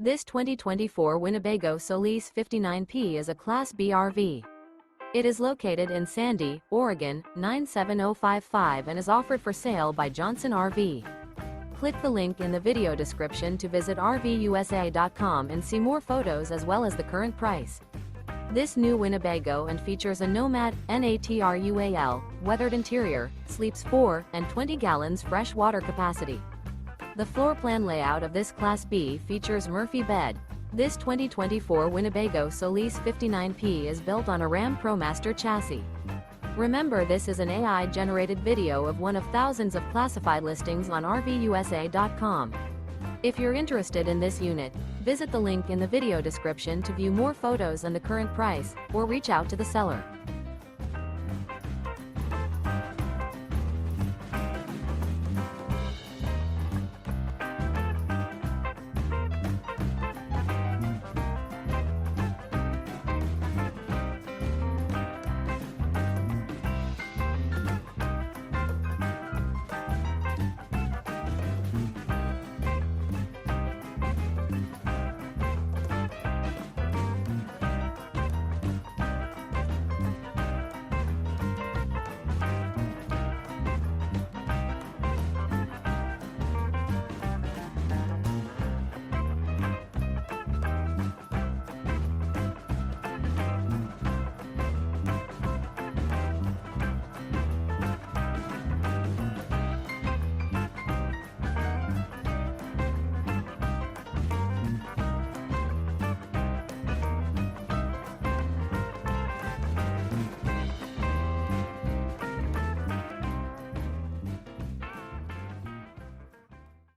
This 2024 Winnebago Solis 59P is a Class B RV. It is located in Sandy, Oregon, 97055 and is offered for sale by Johnson RV. Click the link in the video description to visit RVUSA.com and see more photos as well as the current price. This new Winnebago and features a NOMAD, NATRUAL, weathered interior, sleeps 4 and 20 gallons fresh water capacity. The floor plan layout of this Class B features Murphy bed. This 2024 Winnebago Solis 59P is built on a Ram ProMaster chassis. Remember, this is an AI-generated video of one of thousands of classified listings on RVUSA.com. If you're interested in this unit, visit the link in the video description to view more photos and the current price, or reach out to the seller.